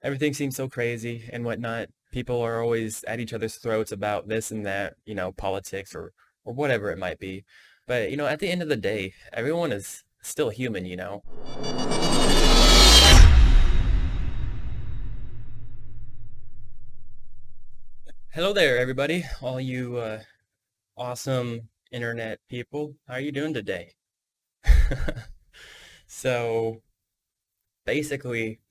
everything seems so crazy and whatnot. People are always at each other's throats about this and that, politics or whatever it might be. But, at the end of the day, everyone is still human. Hello there, everybody, all you awesome internet people. How are you doing today? So basically,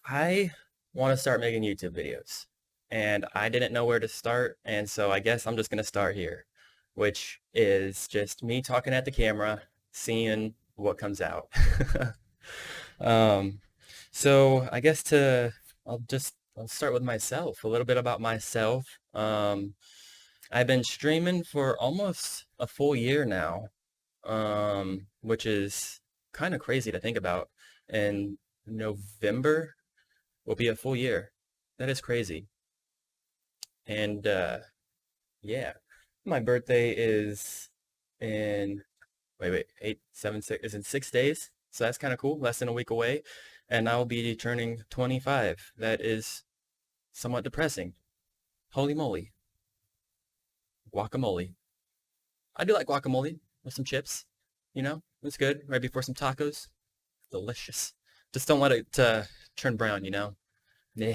I want to start making YouTube videos, and I didn't know where to start, and so I guess I'm just gonna start here, which is just me talking at the camera, seeing what comes out. Um, so I guess I'll start with myself, a little bit about myself. I've been streaming for almost a full year now, which is kind of crazy to think about. In November will be a full year. That is crazy. And yeah, my birthday is in wait, 8, 7, 6 is in 6 days. So that's kind of cool. Less than a week away, and I'll be turning 25. That is somewhat depressing. Holy moly, guacamole. I do like guacamole with some chips. It's good right before some tacos. Delicious. Just don't let it turn brown. Nah.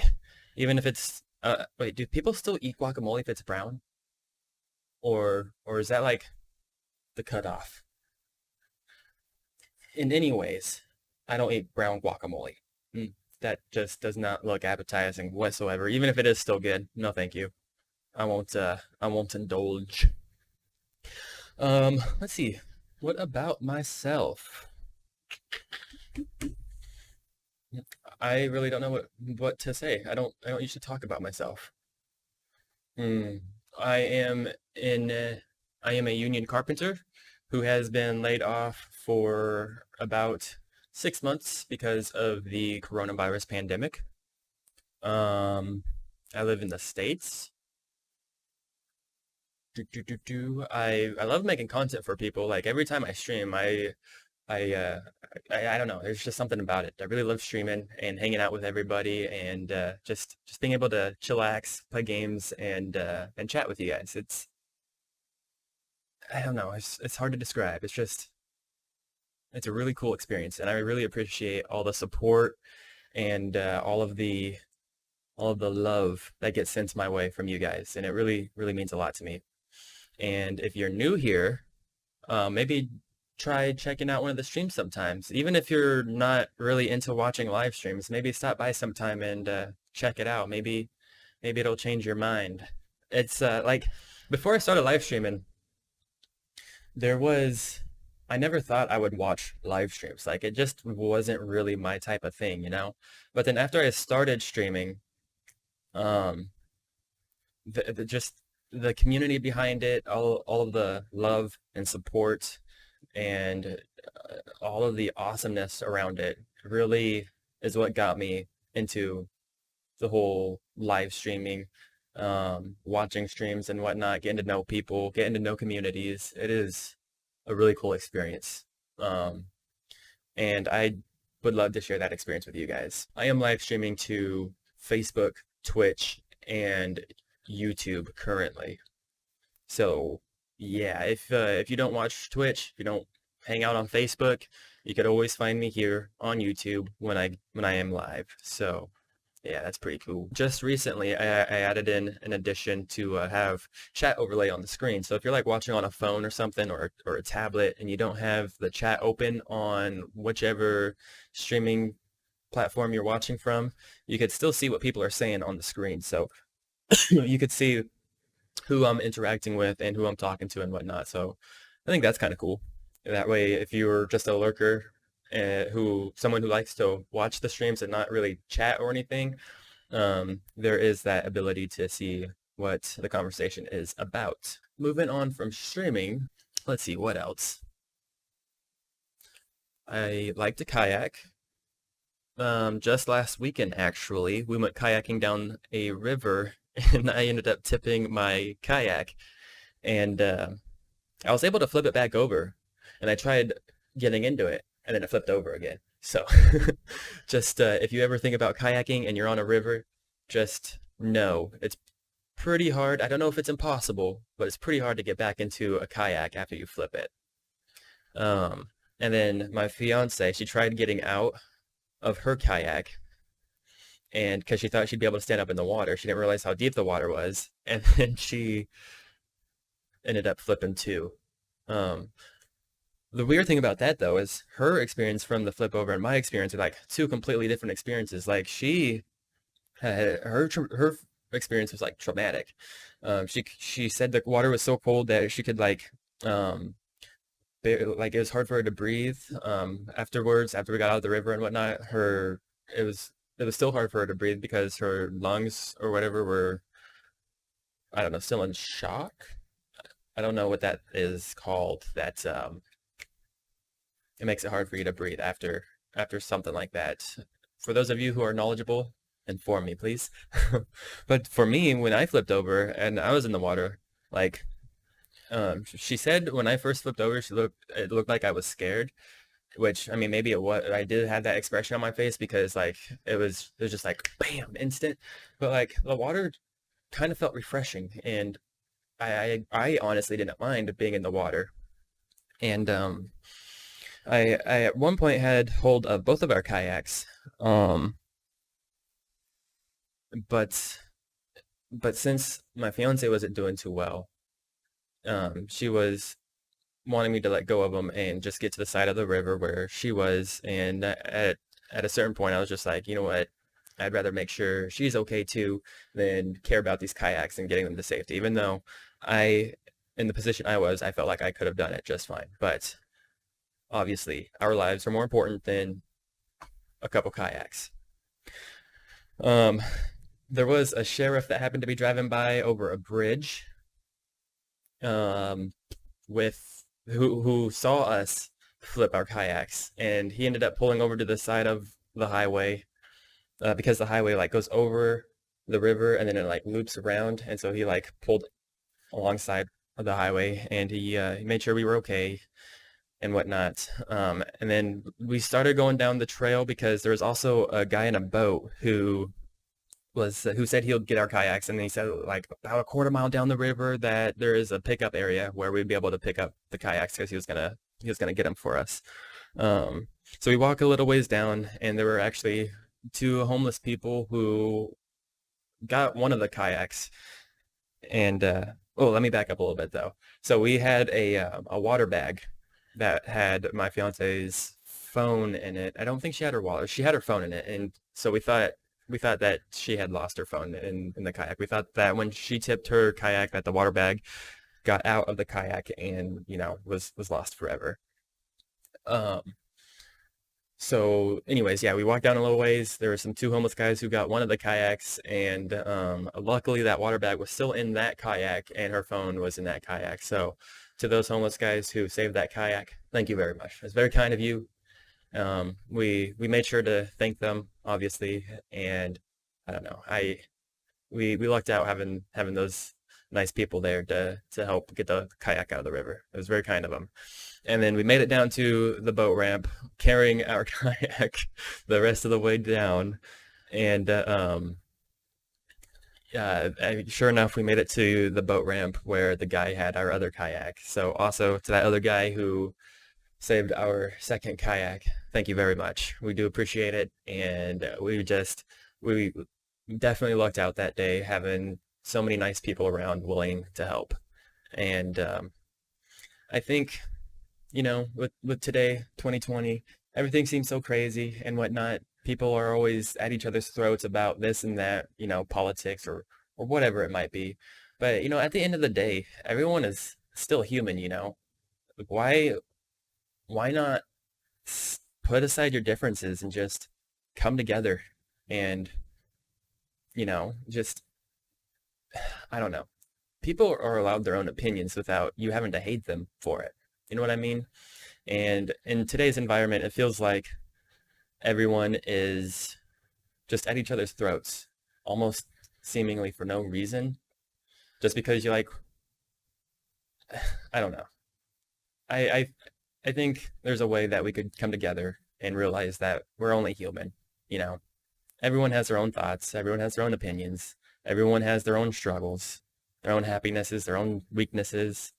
Even if it's wait, do people still eat guacamole if it's brown? Or is that like the cutoff? In any ways, I don't eat brown guacamole. That just does not look appetizing whatsoever. Even if it is still good. No, thank you. I won't indulge. Let's see. What about myself? I really don't know what to say. I don't usually talk about myself. Hmm. I am in I am a union carpenter who has been laid off for about 6 months because of the coronavirus pandemic. Um, I live in the States. I love making content for people. Like every time I stream, I I don't know. There's just something about it. I really love streaming and hanging out with everybody and just being able to chillax, play games, and chat with you guys. I don't know. It's hard to describe. It's a really cool experience, and I really appreciate all the support and all of the love that gets sent my way from you guys, and it really really means a lot to me. And if you're new here, maybe try checking out one of the streams sometimes. Even if you're not really into watching live streams, maybe stop by sometime and check it out. Maybe it'll change your mind. It's like before I started live streaming, there was I never thought I would watch live streams. Like it just wasn't really my type of thing. But then after I started streaming, um, just the community behind it, all of the love and support and all of the awesomeness around it really is what got me into the whole live streaming, watching streams and whatnot, getting to know people, getting to know communities. It is a really cool experience. Um, and I would love to share that experience with you guys. I am live streaming to Facebook, Twitch, and YouTube currently. So yeah, if you don't watch Twitch, if you don't hang out on Facebook, you could always find me here on YouTube when I am live. So yeah, that's pretty cool. Just recently, I added in an addition to have chat overlay on the screen. So if you're like watching on a phone or something or a tablet and you don't have the chat open on whichever streaming platform you're watching from, you could still see what people are saying on the screen. So you could see who I'm interacting with and who I'm talking to and whatnot. So I think that's kind of cool. That way, if you're just a lurker, someone who likes to watch the streams and not really chat or anything, there is that ability to see what the conversation is about. Moving on from streaming, let's see what else. I like to kayak. Just last weekend, actually, we went kayaking down a river, and I ended up tipping my kayak, and I was able to flip it back over, and I tried getting into it, and then it flipped over again. So just if you ever think about kayaking and you're on a river, just know it's pretty hard. I don't know if it's impossible, but it's pretty hard to get back into a kayak after you flip it. And then my fiance, she tried getting out of her kayak, and because she thought she'd be able to stand up in the water, she didn't realize how deep the water was, and then she ended up flipping too. Um, the weird thing about that though is her experience from the flip over and my experience are like two completely different experiences. Like she had her experience was like traumatic. She said the water was so cold that she could um like it was hard for her to breathe afterwards after we got out of the river and whatnot. It was it was still hard for her to breathe because her lungs or whatever were, I don't know, still in shock. I don't know what that is called. That it makes it hard for you to breathe after something like that. For those of you who are knowledgeable, inform me, please. But for me, when I flipped over and I was in the water, like she said when I first flipped over, it looked like I was scared, which I mean maybe it was. I did have that expression on my face because like it was just like bam, instant. But like the water kind of felt refreshing, and I honestly didn't mind being in the water. And I at one point had hold of both of our kayaks, um, but since my fiance wasn't doing too well, she was wanting me to let go of them and just get to the side of the river where she was. And at a certain point, I was just like, you know what? I'd rather make sure she's okay too than care about these kayaks and getting them to safety. Even though I, in the position I was, I felt like I could have done it just fine. But obviously, our lives are more important than a couple kayaks. Um, there was a sheriff that happened to be driving by over a bridge, um, with who saw us flip our kayaks, and he ended up pulling over to the side of the highway because the highway like goes over the river and then it like loops around, and so he like pulled alongside of the highway, and he made sure we were okay and whatnot. And then we started going down the trail because there was also a guy in a boat who said he'll get our kayaks, and then he said like about a quarter mile down the river that there is a pickup area where we'd be able to pick up the kayaks because he was gonna get them for us. Um, so we walk a little ways down, and there were actually two homeless people who got one of the kayaks. And oh, let me back up a little bit though. So we had a water bag that had my fiance's phone in it. I don't think she had her wallet. She had her phone in it, and so we thought that she had lost her phone in the kayak. We thought that when she tipped her kayak, that the water bag got out of the kayak and was lost forever. Um, so, anyways, yeah, we walked down a little ways. There were some two homeless guys who got one of the kayaks, and luckily that water bag was still in that kayak, and her phone was in that kayak. So, to those homeless guys who saved that kayak, thank you very much. It's very kind of you. We made sure to thank them, obviously, and I don't know. We lucked out having those nice people there to help get the kayak out of the river. It was very kind of them. And then we made it down to the boat ramp, carrying our kayak the rest of the way down. And sure enough, we made it to the boat ramp where the guy had our other kayak. So also to that other guy who saved our second kayak, thank you very much. We do appreciate it, and we definitely lucked out that day having so many nice people around willing to help. And I think with today, 2020, everything seems so crazy and whatnot. People are always at each other's throats about this and that, politics or whatever it might be. But at the end of the day, everyone is still human. Like, why not put aside your differences and just come together and just, I don't know. People are allowed their own opinions without you having to hate them for it. You know what I mean? And in today's environment, it feels like everyone is just at each other's throats, almost seemingly for no reason, just because you're like, I don't know. I I I think there's a way that we could come together and realize that we're only human, you know. Everyone has their own thoughts, everyone has their own opinions, everyone has their own struggles, their own happinesses, their own weaknesses.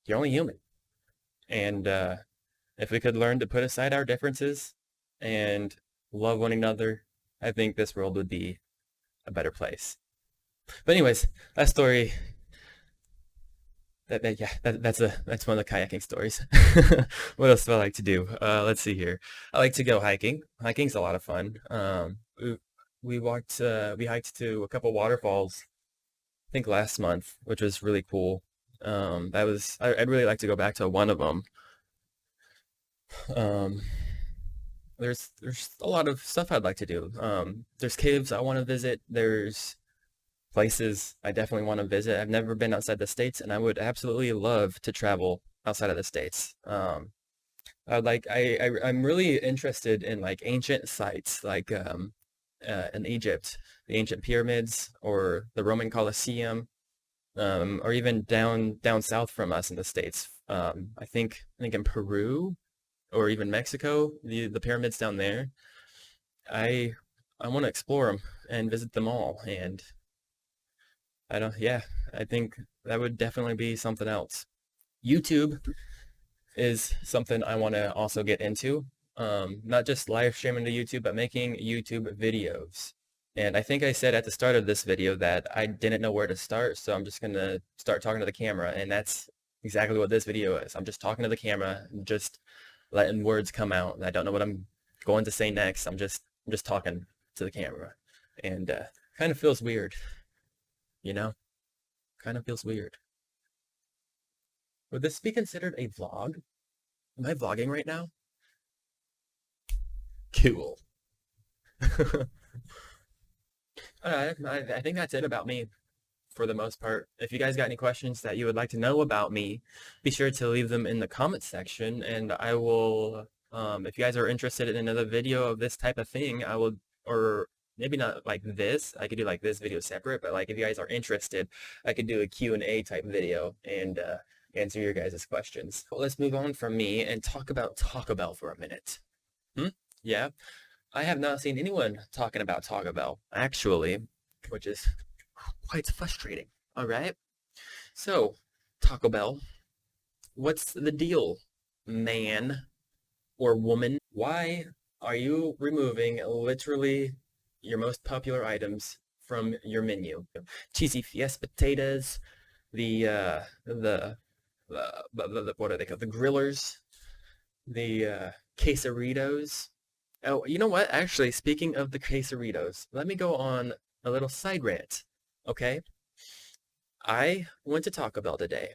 You're only human. And if we could learn to put aside our differences and love one another, I think this world would be a better place. But anyways, that story, that's one of the kayaking stories. What else do I like to do? Let's see here. I like to go hiking. Hiking's a lot of fun. We hiked to a couple waterfalls, I think last month, which was really cool. I'd really like to go back to one of them. Um, there's a lot of stuff I'd like to do. There's caves I want to visit. There's places I definitely want to visit. I've never been outside the States, and I would absolutely love to travel outside of the States. I'm really interested in like ancient sites, like in Egypt, the ancient pyramids or the Roman Colosseum, or even down south from us in the States. I think in Peru or even Mexico, the pyramids down there. I I want to explore them and visit them all, and yeah, I think that would definitely be something else. YouTube is something I want to also get into. Not just live streaming to YouTube, but making YouTube videos. And I think I said at the start of this video that I didn't know where to start, so I'm just gonna start talking to the camera, and that's exactly what this video is. I'm just talking to the camera, and just letting words come out. I don't know what I'm going to say next. I'm just talking to the camera, and kind of feels weird, you know? Kind of feels weird. Would this be considered a vlog? Am I vlogging right now? Cool. I think that's it about me for the most part. If you guys got any questions that you would like to know about me, be sure to leave them in the comments section, and I will, if you guys are interested in another video of this type of thing, I will, or maybe not like this, I could do like this video separate, but like if you guys are interested, I could do a Q&A type video and answer your guys' questions. Well, let's move on from me and talk about Taco Bell for a minute. Hmm? Yeah, I have not seen anyone talking about Taco Bell, actually, which is quite frustrating. All right. So, Taco Bell, what's the deal, man or woman? Why are you removing literally your most popular items from your menu? Cheesy Fiesta potatoes, the what are they called? The grillers, the quesaritos. Oh, you know what? Actually, speaking of the quesaritos, let me go on a little side rant. Okay? I went to Taco Bell today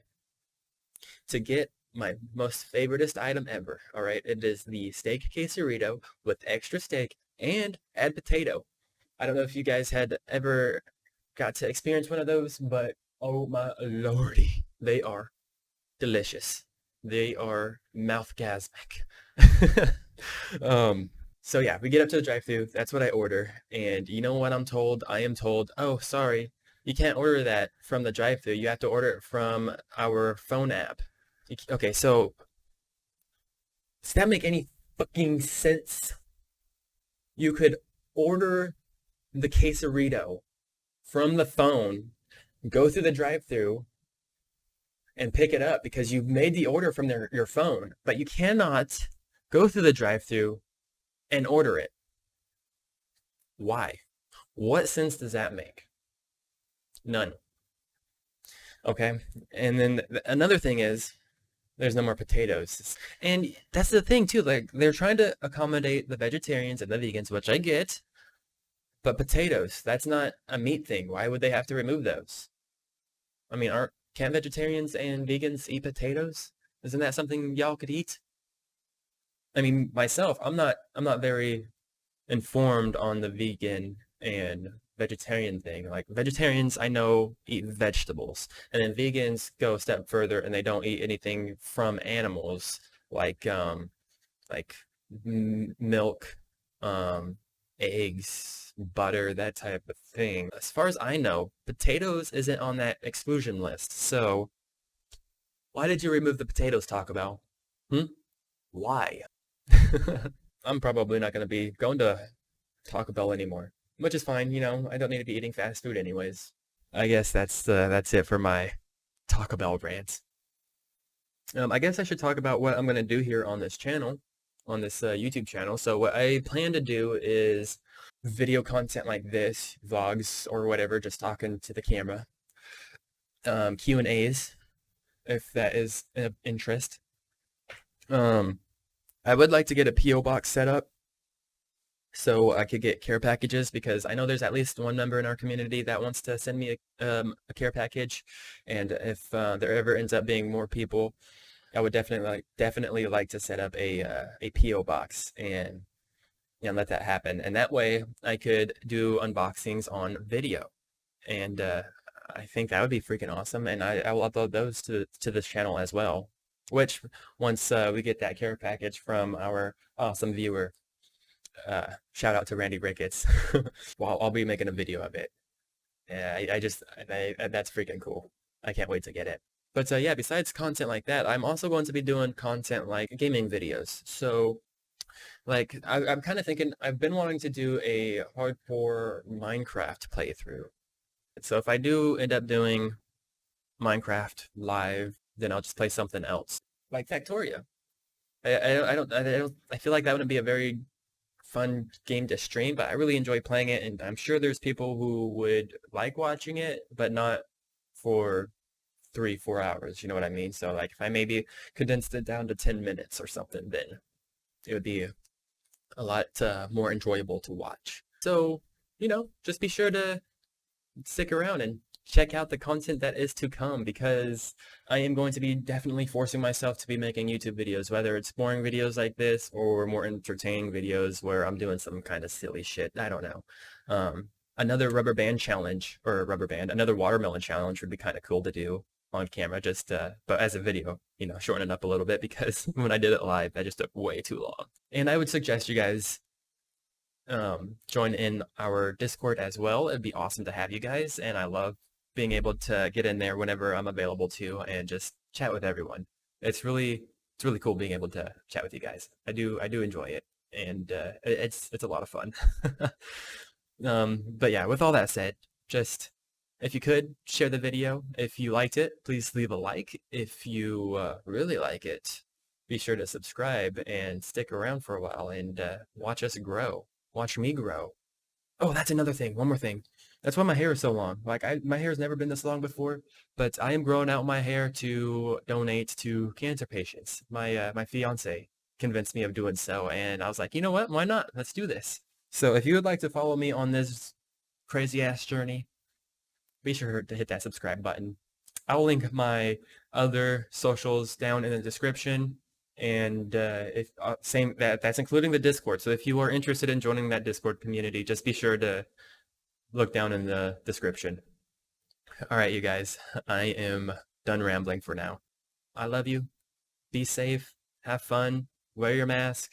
to get my most favoritist item ever. All right? It is the steak quesarito with extra steak and add potato. I don't know if you guys had ever got to experience one of those, but oh my lordy, they are delicious. They are mouthgasmic. um, so yeah, we get up to the drive-thru. That's what I order. And you know what I'm told? I am told, oh, sorry, you can't order that from the drive-thru. You have to order it from our phone app. Okay, so does that make any fucking sense? You could order the quesarito from the phone, go through the drive-thru, and pick it up because you've made the order from your phone, but you cannot go through the drive-thru and order it. Why? What sense does that make? None. Okay. And then another thing is there's no more potatoes. And that's the thing too, like they're trying to accommodate the vegetarians and the vegans, which I get, but potatoes, that's not a meat thing. Why would they have to remove those? I mean, can't vegetarians and vegans eat potatoes? Isn't that something y'all could eat? I mean, myself, I'm not very informed on the vegan and vegetarian thing. Like vegetarians I know eat vegetables, and then vegans go a step further and they don't eat anything from animals like milk, um eggs, butter, that type of thing. As far as I know, potatoes isn't on that exclusion list. So why did you remove the potatoes, Taco Bell? Hmm? Why? I'm probably not going to be going to Taco Bell anymore, which is fine. I don't need to be eating fast food anyways. I guess that's it for my Taco Bell rant. I guess I should talk about what I'm going to do here on this channel, on this YouTube channel. So what I plan to do is video content like this, vlogs or whatever, just talking to the camera. Q&As, if that is of interest. I would like to get a P.O. box set up so I could get care packages, because I know there's at least one member in our community that wants to send me a care package, and if there ever ends up being more people, I would definitely like to set up a P.O. box and let that happen. And that way I could do unboxings on video. And I think that would be freaking awesome. And I will upload those to this channel as well. Which, once we get that care package from our awesome viewer, shout out to Randy Ricketts, well, I'll be making a video of it. Yeah, that's freaking cool. I can't wait to get it. But yeah, besides content like that, I'm also going to be doing content like gaming videos. So, like, I'm kind of thinking, I've been wanting to do a hardcore Minecraft playthrough. So if I do end up doing Minecraft live, then I'll just play something else, like Factoria. I feel like that wouldn't be a very fun game to stream, but I really enjoy playing it, and I'm sure there's people who would like watching it, but not for 3-4 hours, you know what I mean? So like if I maybe condensed it down to 10 minutes or something, then it would be a lot more enjoyable to watch. So, just be sure to stick around and check out the content that is to come, because I am going to be definitely forcing myself to be making YouTube videos, whether it's boring videos like this or more entertaining videos where I'm doing some kind of silly shit. I don't know. Another rubber band challenge, or another watermelon challenge would be kind of cool to do on camera, just but as a video, shorten it up a little bit, because when I did it live, that just took way too long. And I would suggest you guys join in our Discord as well. It'd be awesome to have you guys, and I love being able to get in there whenever I'm available to and just chat with everyone. It's really cool being able to chat with you guys. I do enjoy it, and it's a lot of fun. But yeah, with all that said, just if you could share the video. If you liked it, please leave a like. If you really like it, be sure to subscribe and stick around for a while and watch us grow. Watch me grow. Oh, that's another thing. One more thing. That's why my hair is so long. Like, my hair has never been this long before, but I am growing out my hair to donate to cancer patients. My fiance convinced me of doing so, and I was like, you know what? Why not? Let's do this. So if you would like to follow me on this crazy ass journey, be sure to hit that subscribe button. I will link my other socials down in the description. And if that's including the Discord. So if you are interested in joining that Discord community, just be sure to look down in the description. All right, you guys, I am done rambling for now. I love you. Be safe. Have fun. Wear your mask.